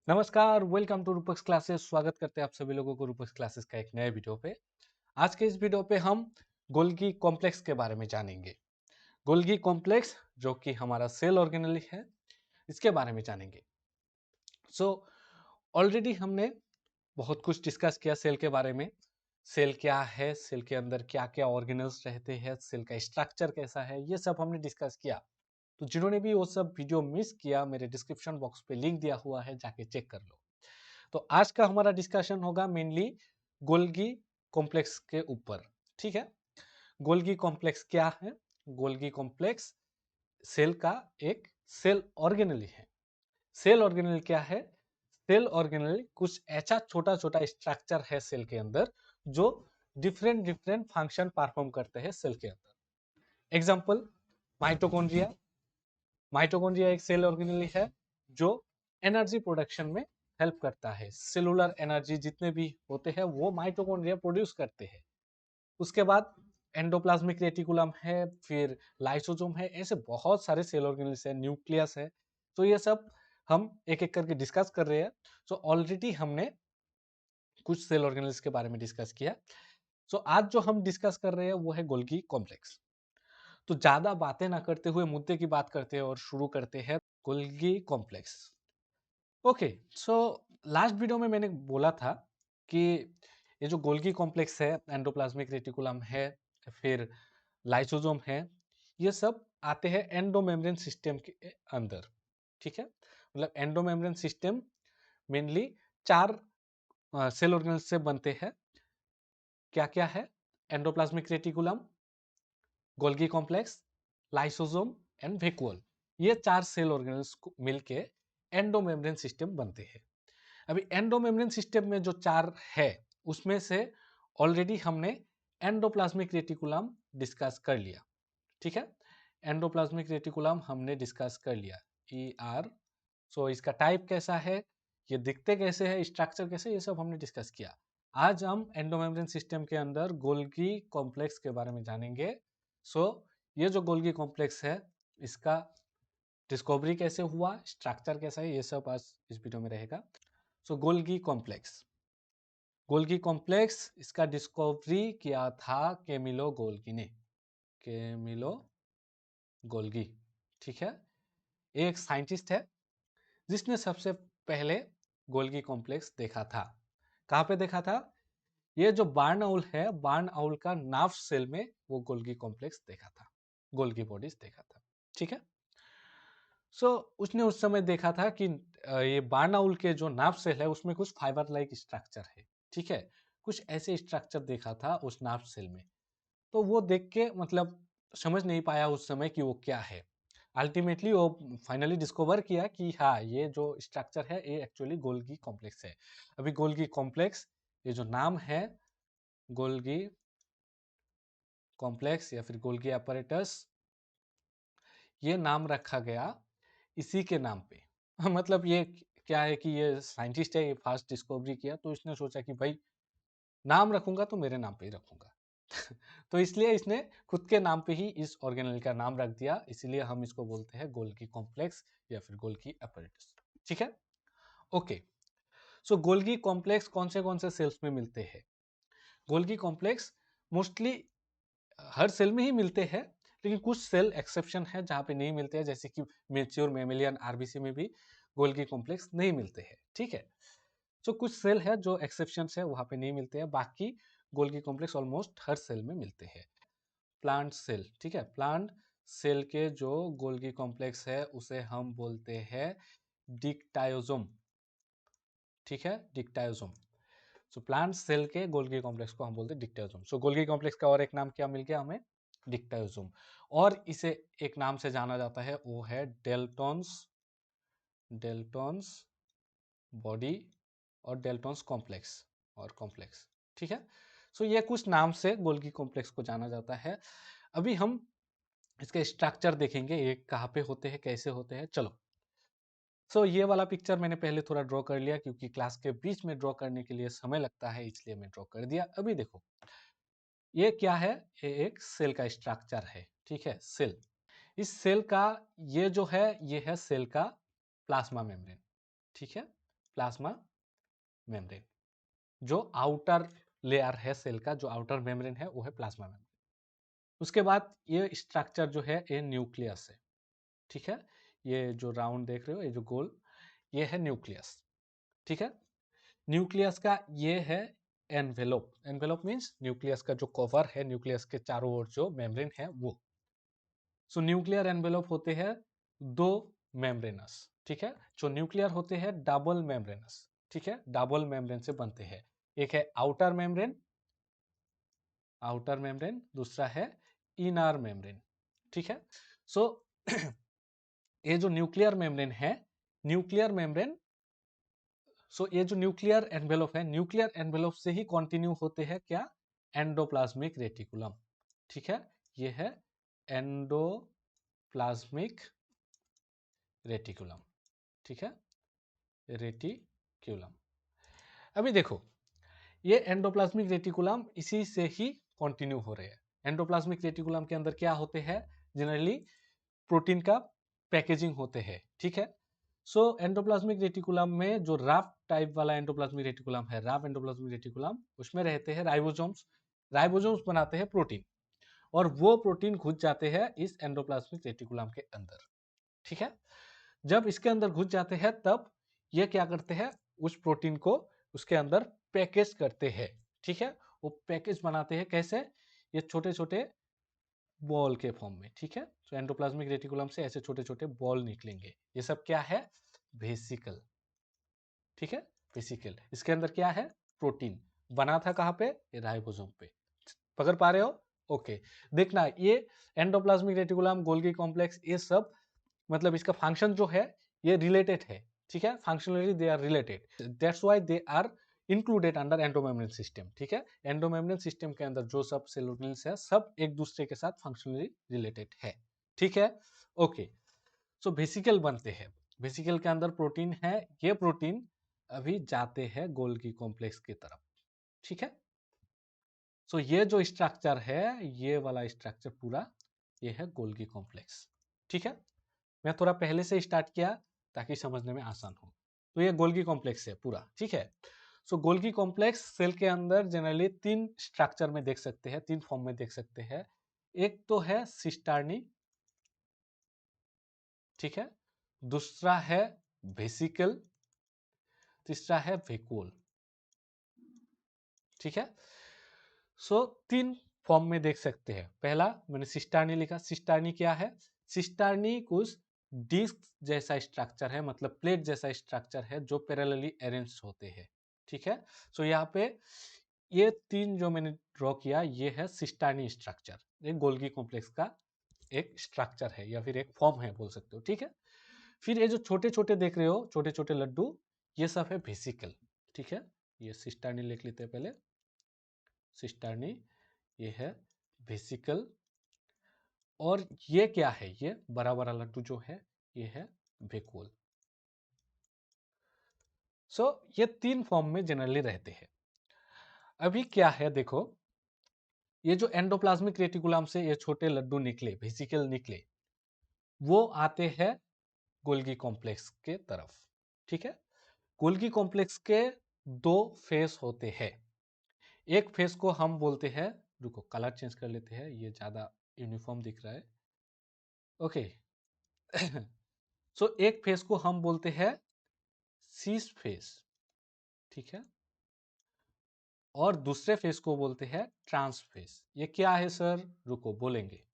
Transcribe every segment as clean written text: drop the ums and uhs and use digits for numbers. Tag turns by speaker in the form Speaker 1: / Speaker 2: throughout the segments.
Speaker 1: नमस्कार, welcome to रूपक्स classes. स्वागत करते हैं आप सभी लोगों को रूपक्स क्लासेस का एक नए वीडियो पे। आज के इस वीडियो पे हम गोल्गी कॉम्प्लेक्स के बारे में जानेंगे। गोल्गी कॉम्प्लेक्स जो कि हमारा सेल ऑर्गेनेल है, इसके बारे में जानेंगे। सो ऑलरेडी हमने बहुत कुछ डिस्कस किया सेल के बारे में। सेल क्या है, सेल के अंदर क्या क्या ऑर्गेनल्स रहते हैं, सेल का स्ट्रक्चर कैसा है, ये सब हमने डिस्कस किया। तो जिन्होंने भी वो सब वीडियो मिस किया, मेरे डिस्क्रिप्शन बॉक्स पे लिंक दिया हुआ है, जाके चेक कर लो। तो आज का हमारा डिस्कशन होगा मेनली गोल्गी कॉम्प्लेक्स के ऊपर। ठीक है, गोल्गी कॉम्प्लेक्स क्या है? गोल्गी कॉम्प्लेक्स सेल का एक सेल ऑर्गेनेल है। सेल ऑर्गेनेल क्या है? सेल ऑर्गेनेल कुछ ऐसा छोटा छोटा स्ट्रक्चर है सेल के अंदर जो डिफरेंट डिफरेंट फंक्शन परफॉर्म करते हैं सेल के अंदर। Example, mitochondria. माइटोकॉन्ड्रिया एक सेल ऑर्गेनेल है जो एनर्जी प्रोडक्शन में हेल्प करता है। सेलुलर एनर्जी जितने भी होते हैं वो माइटोकॉन्ड्रिया प्रोड्यूस करते हैं। उसके बाद एंडोप्लाज्मिक रेटिकुलम है, फिर लाइसोसोम है, ऐसे बहुत सारे सेल ऑर्गेनेल्स है, न्यूक्लियस है। तो ये सब हम एक एक करके डिस्कस कर रहे हैं। सो ऑलरेडी हमने कुछ सेल ऑर्गेनेल्स के बारे में डिस्कस किया। सो आज जो हम डिस्कस कर रहे हैं वो है गोल्गी कॉम्प्लेक्स। तो ज्यादा बातें ना करते हुए मुद्दे की बात करते हैं और शुरू करते हैं Golgi complex. Okay, so last video में मैंने बोला था कि ये जो गोल्गी कॉम्प्लेक्स है, एंडोप्लाज्मिक रेटिकुलम है, फिर लाइसोसोम है, ये सब आते हैं एंडोमेम्ब्रेन सिस्टम के अंदर। ठीक है, मतलब एंडोमेम्ब्रेन सिस्टम मेनली चार सेल ऑर्गेनल से बनते हैं। क्या क्या है? Endoplasmic reticulum, Golgi complex, lysosome and vacuole. ये चार सेल ऑर्गेनल्स मिलके एंडोमेम्ब्रेन सिस्टम बनते हैं। अभी एंडोमेम्ब्रेन सिस्टम में जो चार है उसमें से ऑलरेडी हमने एंडोप्लाज्मिक रेटिकुलम डिस्कस कर लिया। ठीक है, एंडोप्लाज्मिक रेटिकुलम हमने डिस्कस कर लिया। E R. सो इसका टाइप कैसा है, ये दिखते कैसे है, स्ट्रक्चर कैसे, ये सब हमने डिस्कस किया। आज हम एंडोमेम्ब्रेन सिस्टम के अंदर गोल्गी कॉम्प्लेक्स के बारे में जानेंगे। सो ये जो गोल्गी कॉम्प्लेक्स है, इसका डिस्कवरी कैसे हुआ, स्ट्रक्चर कैसा है, ये सब आज इस वीडियो में रहेगा। सो गोल्गी कॉम्प्लेक्स, गोल्गी कॉम्प्लेक्स इसका डिस्कवरी किया था केमिलो गोल्गी ने। केमिलो गोल्गी, ठीक है, एक साइंटिस्ट है जिसने सबसे पहले गोल्गी कॉम्प्लेक्स देखा था। कहाँ पे देखा था? ये जो बार्न आउल है, बार्न आउल का नार्व सेल में वो गोल्गी कॉम्प्लेक्स देखा था, गोल्गी बॉडीज देखा था। ठीक है, उसने उस समय देखा था कि ये बार्न आउल के जो नार्व सेल है उसमें कुछ फाइबर लाइक स्ट्रक्चर है। ठीक है, कुछ ऐसे स्ट्रक्चर देखा था उस नार्व सेल में। तो वो देख के मतलब समझ नहीं पाया उस समय कि वो क्या है। अल्टीमेटली वो फाइनली डिस्कवर किया कि हाँ, ये जो स्ट्रक्चर है ये एक्चुअली गोल्गी कॉम्प्लेक्स है। अभी गोल्गी कॉम्प्लेक्स, ये जो नाम है गोल्गी कॉम्प्लेक्स या फिर गोल्गी apparatus, ये नाम रखा गया इसी के नाम पे। मतलब ये क्या है कि ये साइंटिस्ट है, ये फास्ट डिस्कवरी किया तो इसने सोचा कि भाई नाम रखूंगा तो मेरे नाम पे ही रखूंगा। तो इसलिए इसने खुद के नाम पे ही इस ऑर्गेनेल का नाम रख दिया, इसलिए हम इसको बोलते हैं गोल्गी कॉम्प्लेक्स या फिर गोल्गी apparatus। ठीक है, ओके। गोल्गी कॉम्प्लेक्स कौन से सेल्स में मिलते हैं? गोल्गी कॉम्प्लेक्स मोस्टली हर सेल में ही मिलते हैं, लेकिन कुछ सेल एक्सेप्शन है जहाँ पे नहीं मिलते हैं, जैसे कि मेच्योर मेमेलियन आरबीसी में भी गोल्गी कॉम्प्लेक्स नहीं मिलते हैं। ठीक है, कुछ सेल है जो एक्सेप्शन है, वहाँ पे नहीं मिलते हैं, बाकी गोल्गी कॉम्प्लेक्स ऑलमोस्ट हर सेल में मिलते हैं। प्लांट सेल, ठीक है, प्लांट सेल के जो गोल्गी कॉम्प्लेक्स है उसे हम बोलते हैं डिक्टायोसोम। ठीक है, डिक्टायोसोम। प्लांट सेल के गोल्गी कॉम्प्लेक्स को हम बोलते हैं डिक्टायोसोम। गोल्गी कॉम्प्लेक्स का और एक नाम क्या मिल गया हमें? डिक्टायोसोम। और इसे एक नाम से जाना जाता है, वो है डेल्टॉन्स, डेल्टॉन्स बॉडी और डेल्टॉन्स कॉम्प्लेक्स और कॉम्प्लेक्स। ठीक है, ये कुछ नाम से गोल्गी कॉम्प्लेक्स को जाना जाता है। अभी हम इसके स्ट्रक्चर देखेंगे, ये कहाँ पे होते हैं, कैसे होते हैं। चलो, ये वाला पिक्चर मैंने पहले थोड़ा ड्रॉ कर लिया क्योंकि क्लास के बीच में ड्रॉ करने के लिए समय लगता है, इसलिए मैं ड्रॉ कर दिया। अभी देखो, ये क्या है? ये एक सेल का स्ट्रक्चर है। ठीक है, सेल, इस सेल का ये जो है ये है सेल का प्लाज्मा मेम्ब्रेन। ठीक है, प्लाज्मा मेम्ब्रेन। जो आउटर लेयर है सेल का, जो आउटर मेम्ब्रेन है वो है प्लाज्मा मेम्ब्रेन। उसके बाद ये स्ट्रक्चर जो है ये न्यूक्लियस है, ठीक है। ये जो राउंड देख रहे हो, ये जो गोल, ये है न्यूक्लियस, ठीक है। न्यूक्लियस का ये है एनवेलोप। एनवेलोप मीन्स न्यूक्लियस का जो कवर है, न्यूक्लियस के चारों ओर जो मेम्ब्रेन है वो। सो न्यूक्लियर एनवेलोप होते हैं दो मेम्ब्रेनस, ठीक है। जो न्यूक्लियर होते हैं डबल मेम्ब्रेनस, ठीक है, डबल मेम्ब्रेन से बनते हैं। एक है आउटर मेम्ब्रेन, आउटर मेम्ब्रेन, दूसरा है इनर मेम्ब्रेन, ठीक है। सो ये जो न्यूक्लियर मेम्ब्रेन है, न्यूक्लियर मेम्ब्रेन, सो ये जो न्यूक्लियर एनवेलोप है, न्यूक्लियर एनवेलोप से ही कंटिन्यू होते हैं क्या, एंडोप्लाज्मिक रेटिकुलम, ठीक है। ये है एंडोप्लाज्मिक रेटिकुलम, ठीक है, रेटिक्यूलम। अभी देखो, ये एंडोप्लाज्मिक रेटिकुलम इसी से ही कंटिन्यू हो रहे हैं। एंडोप्लाज्मिक रेटिकुलम के अंदर क्या होते हैं, जनरली प्रोटीन का पैकेजिंग होते हैं, ठीक है। सो एंडोप्लाज्मिक रेटिकुलम में जो राफ टाइप वाला एंडोप्लाज्मिक रेटिकुलम है, राफ एंडोप्लाज्मिक रेटिकुलम, उसमें रहते हैं राइबोसोम्स। राइबोसोम्स बनाते हैं प्रोटीन, और वो प्रोटीन घुस जाते हैं इस एंडोप्लाज्मिक रेटिकुलम के अंदर, ठीक है। जब इसके अंदर घुस जाते हैं तब ये क्या करते हैं, उस प्रोटीन को उसके अंदर पैकेज करते हैं, ठीक है। वो पैकेज बनाते हैं कैसे, ये छोटे छोटे बॉल के फॉर्म में, ठीक है। तो एंडोप्लाज्मिक रेटिकुलम से ऐसे छोटे छोटे बॉल निकलेंगे, ये सब क्या है, वेसिकल, ठीक है, वेसिकल। इसके अंदर क्या है, प्रोटीन बना था कहाँ पे, ये राइबोसोम पे। पकड़ पा रहे हो, ओके। देखना ये एंडोप्लाज्मिक रेटिकुलम, गोल्गी कॉम्प्लेक्स, ये सब मतलब इसका फंक्शन जो है ये रिलेटेड है, ठीक है। Functionally they are related, that's why they are included under endomembrane system, ठीक है। एंडोमेम्ब्रेन सिस्टम के अंदर जो सब सेल यूनिट्स है सब एक दूसरे के साथ फंक्शनली रिलेटेड है, ठीक है, ओके। सो वेसिकल बनते हैं, वेसिकल के अंदर प्रोटीन है, ये प्रोटीन अभी जाते हैं गोल्गी कॉम्प्लेक्स की तरफ, ठीक है। सो ये जो स्ट्रक्चर है, ये वाला स्ट्रक्चर पूरा ये है गोल्गी कॉम्प्लेक्स, ठीक है। मैं थोड़ा पहले से स्टार्ट किया ताकि समझने में आसान हो। तो ये गोल्गी कॉम्प्लेक्स है पूरा, ठीक है। सो गोल्गी कॉम्प्लेक्स सेल के अंदर जनरली तीन स्ट्रक्चर में देख सकते हैं, तीन फॉर्म में देख सकते हैं। एक तो है सिस्टर्नी, ठीक है, दूसरा है वेसिकल, तीसरा है वेक्यूल, ठीक है। सो तीन फॉर्म में देख सकते हैं। पहला मैंने सिस्टर्नी लिखा, सिस्टर्नी क्या है, सिस्टर्नी कुछ डिस्क जैसा स्ट्रक्चर है, मतलब प्लेट जैसा स्ट्रक्चर है जो पैरेलली अरेंज होते हैं, ठीक है। सो यहाँ पे ये तीन जो मैंने ड्रॉ किया, ये है सिस्टर्नी स्ट्रक्चर, एक गोल्गी कॉम्प्लेक्स का एक स्ट्रक्चर है या फिर एक फॉर्म है बोल सकते हो, ठीक है। फिर ये जो छोटे छोटे देख रहे हो, छोटे छोटे लड्डू, ये सब है वेसिकल, ठीक है। ये सिस्टर्नी लिख लेते हैं पहले, सिस्टर्नी, ये है वेसिकल। और ये क्या है, ये बड़ा बड़ा लड्डू जो है ये है वेक्यूल। सो ये तीन फॉर्म में जनरली रहते हैं। अभी क्या है देखो, ये जो एंडोप्लाज्मिक रेटिकुलम से ये छोटे लड्डू निकले, वेसिकल निकले, वो आते हैं गोल्गी कॉम्प्लेक्स के तरफ, ठीक है। गोल्गी कॉम्प्लेक्स के दो फेस होते हैं। एक फेस को हम बोलते हैं, रुको कलर चेंज कर लेते हैं, ये ज्यादा यूनिफॉर्म दिख रहा है, ओके। सो एक फेस को हम बोलते हैं सीस फेस, ठीक है, और दूसरे फेस को बोलते हैं ट्रांस फेस। ये क्या है सर, रुको बोलेंगे,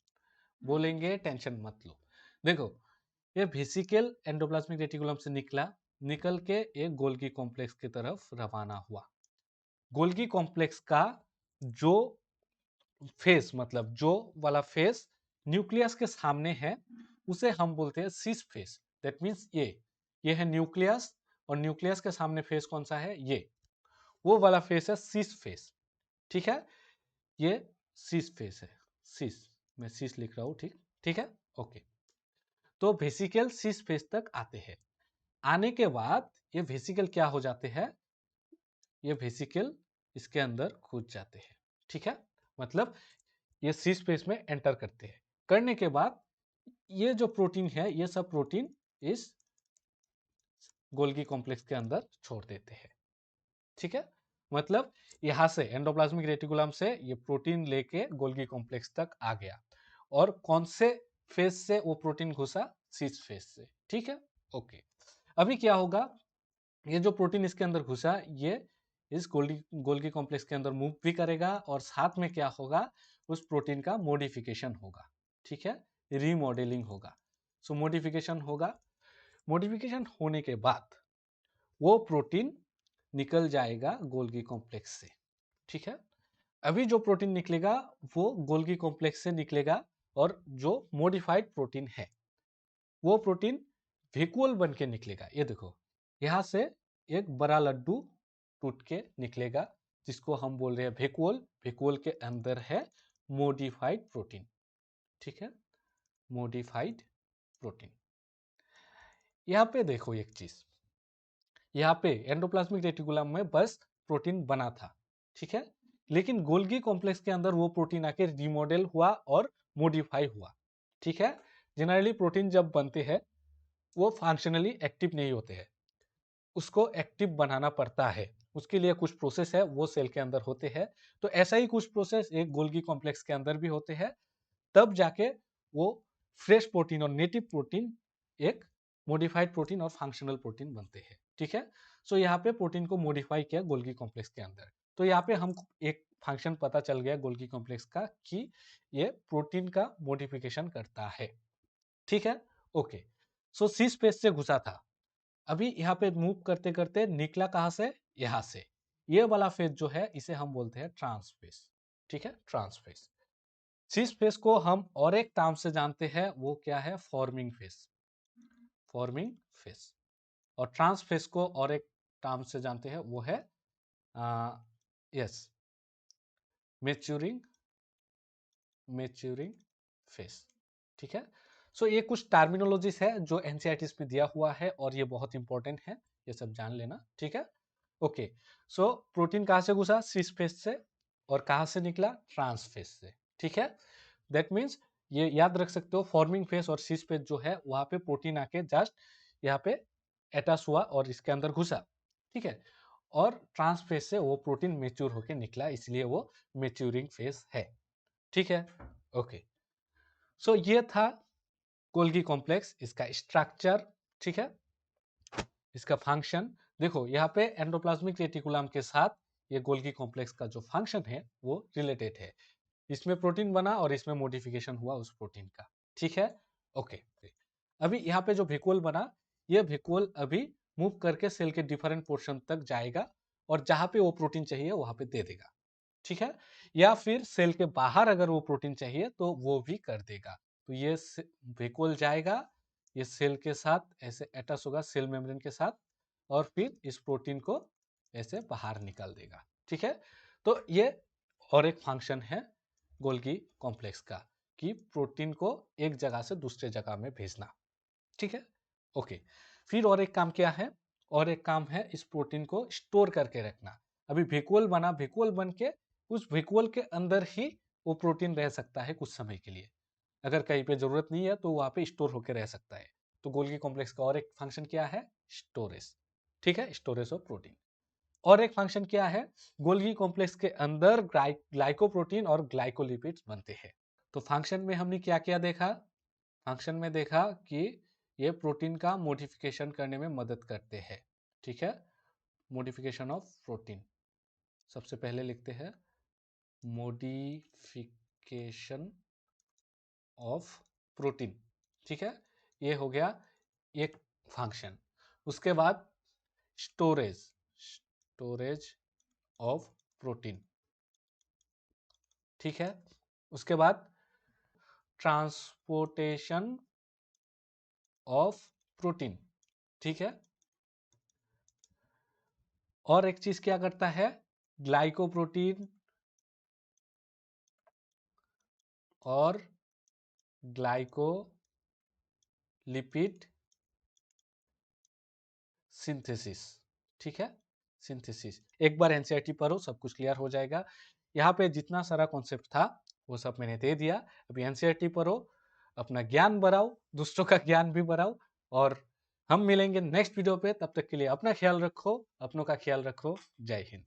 Speaker 1: बोलेंगे, टेंशन मत लो। देखो, ये वेसिकल एंडोप्लाज्मिक रेटिकुलम से निकला, निकल के एक गोल्गी कॉम्प्लेक्स की तरफ रवाना हुआ। गोल्गी कॉम्प्लेक्स का जो फेस, मतलब जो वाला फेस न्यूक्लियस के सामने है, उसे हम बोलते हैं सिस फेस। दैट मीन्स ये है न्यूक्लियस, और न्यूक्लियस के सामने फेस कौन सा है, ये वो वाला फेस है सिस फेस, ठीक है। ये सिस फेस है, सिस, मैं सिस लिख रहा हूं, ठीक, ठीक है, ओके। तो वेसिकल सिस फेस तक आते हैं। आने के बाद ये वेसिकल क्या हो जाते हैं, ये वेसिकल इसके अंदर घुस जाते हैं, ठीक है। मतलब ये सी स्पेस में एंटर करते हैं। करने के बाद ये जो प्रोटीन है, ये सब प्रोटीन इस गोल्गी कॉम्प्लेक्स के अंदर छोड़ देते हैं। ठीक है, मतलब यहां से एंडोप्लाज्मिक रेटिकुलम से ये प्रोटीन लेके गोल्गी कॉम्प्लेक्स तक आ गया, और कौन से फेज से वो प्रोटीन घुसा? सिस फेज से। ठीक है, ओके। अभी क्या होगा, ये जो प्रोटीन इसके अंदर घुसा, ये इस गोल्गी कॉम्प्लेक्स के अंदर मूव भी करेगा, और साथ में क्या होगा, उस प्रोटीन का मॉडिफिकेशन होगा। ठीक है, रीमॉडलिंग होगा। सो मॉडिफिकेशन होगा, मॉडिफिकेशन होने के बाद वो प्रोटीन निकल जाएगा गोल्गी कॉम्प्लेक्स से। ठीक है, अभी जो प्रोटीन निकलेगा वो गोल्गी कॉम्प्लेक्स से निकलेगा, और जो मॉडिफाइड प्रोटीन है वो प्रोटीन वेक्यूल बन के निकलेगा। ये देखो, यहां से एक बड़ा लड्डू टूट के निकलेगा, जिसको हम बोल रहे हैं वेक्यूल। वेक्यूल के अंदर है मॉडिफाइड प्रोटीन। ठीक है, मॉडिफाइड प्रोटीन। यहाँ पे देखो एक चीज, यहाँ पे एंडोप्लाज्मिक रेटिकुलम में बस प्रोटीन बना था। ठीक है, लेकिन गोल्गी कॉम्प्लेक्स के अंदर वो प्रोटीन आके रिमॉडल हुआ और मॉडिफाई हुआ। ठीक है, जनरली प्रोटीन जब बनते हैं वो फंक्शनली एक्टिव नहीं होते हैं, उसको एक्टिव बनाना पड़ता है, उसके लिए कुछ प्रोसेस है, वो सेल के अंदर होते हैं। तो ऐसा ही कुछ प्रोसेस एक गोल्गी कॉम्प्लेक्स के अंदर भी होते हैं, तब जाके वो फ्रेश प्रोटीन और नेटिव प्रोटीन एक मॉडिफाइड प्रोटीन और फंक्शनल प्रोटीन बनते हैं। ठीक है, सो यहाँ पे प्रोटीन को मॉडिफाई किया गोल्गी कॉम्प्लेक्स के अंदर। तो यहाँ पे हम एक फंक्शन पता चल गया गोल्गी कॉम्प्लेक्स का, कि ये प्रोटीन का मॉडिफिकेशन करता है। ठीक है, ओके। सो सी स्पेस से घुसा था, अभी यहाँ पे मूव करते करते निकला कहां से? यहां से। ये वाला फेज जो है इसे हम बोलते हैं ट्रांसफेज। ठीक है, ट्रांसफेज। सिस फेज को हम और एक टर्म से जानते हैं, वो क्या है? Forming phase. Forming phase. और ट्रांस फेज को और एक टर्म से जानते हैं, वो है यस, मेच्योरिंग, मेच्योरिंग फेज। ठीक है, सो ये कुछ टर्मिनोलॉजीज है जो एनसीईआरटी में दिया हुआ है, और ये बहुत इंपॉर्टेंट है, ये सब जान लेना। ठीक है, ओके। सो प्रोटीन कहां से घुसा? सिस फेज से। और कहां से निकला? ट्रांस फेज से। ठीक है, दैट मीन्स ये याद रख सकते हो, फॉर्मिंग फेज और सिस फेज जो है वहां पे प्रोटीन आके जस्ट यहाँ पे अटैच हुआ और इसके अंदर घुसा। ठीक है, और ट्रांस फेज से वो प्रोटीन मेच्योर होके निकला, इसलिए वो मेच्योरिंग फेज है। ठीक है, ओके। सो ये था गोल्गी कॉम्प्लेक्स, इसका स्ट्रक्चर। ठीक है, इसका फंक्शन देखो, यहाँ पे एंडोप्लाज्मिक रेटिकुलम के साथ ये गोल्गी कॉम्प्लेक्स का जो फंक्शन है वो रिलेटेड है। इसमें प्रोटीन बना और इसमें मॉडिफिकेशन हुआ उस प्रोटीन का। ठीक है, ओके। अभी यहाँ पे जो वेक्यूल बना, ये वेक्यूल अभी मूव करके सेल के डिफरेंट पोर्शन तक जाएगा, और जहां पे वो प्रोटीन चाहिए वहां पे दे देगा। ठीक है, या फिर सेल के बाहर अगर वो प्रोटीन चाहिए तो वो भी कर देगा। तो ये वेक्यूल जाएगा, ये सेल के साथ ऐसे अटैच होगा, सेल मेम्ब्रेन के साथ, और फिर इस प्रोटीन को ऐसे बाहर निकाल देगा। ठीक है, तो ये और एक फंक्शन है गोल्गी कॉम्प्लेक्स का, कि प्रोटीन को एक जगह से दूसरे जगह में भेजना। ठीक है, ओके। फिर और एक काम क्या है? और एक काम है इस प्रोटीन को स्टोर करके रखना। अभी वेक्यूल बना, वेक्यूल बन के उस वेक्यूल के अंदर ही वो प्रोटीन रह सकता है कुछ समय के लिए। अगर कहीं पे जरूरत नहीं है तो वहां पे स्टोर होकर रह सकता है। तो गोल्गी कॉम्प्लेक्स का और एक फंक्शन क्या है? स्टोरेज। ठीक है, स्टोरेज ऑफ प्रोटीन। और एक फंक्शन क्या है? गोल्गी कॉम्प्लेक्स के अंदर ग्लाइकोप्रोटीन और ग्लाइकोलिपिड्स बनते हैं। तो फंक्शन में हमने क्या क्या देखा? फंक्शन में देखा कि ये प्रोटीन का मॉडिफिकेशन करने में मदद करते हैं। ठीक है, मॉडिफिकेशन ऑफ प्रोटीन। सबसे पहले लिखते हैं मॉडिफिकेशन ऑफ प्रोटीन। ठीक है, ये हो गया एक फंक्शन। उसके बाद स्टोरेज, स्टोरेज ऑफ प्रोटीन। ठीक है, उसके बाद ट्रांसपोर्टेशन ऑफ प्रोटीन। ठीक है, और एक चीज क्या करता है? ग्लाइकोप्रोटीन और ग्लाइकोलिपिड सिंथेसिस। ठीक है, सिंथेसिस। एक बार एनसीईआरटी पढ़ो, सब कुछ क्लियर हो जाएगा। यहाँ पे जितना सारा कॉन्सेप्ट था वो सब मैंने दे दिया। अभी एनसीईआरटी पढ़ो, अपना ज्ञान बढ़ाओ, दूसरों का ज्ञान भी बढ़ाओ, और हम मिलेंगे नेक्स्ट वीडियो पे, तब तक के लिए अपना ख्याल रखो, अपनों का ख्याल रखो। जय हिंद।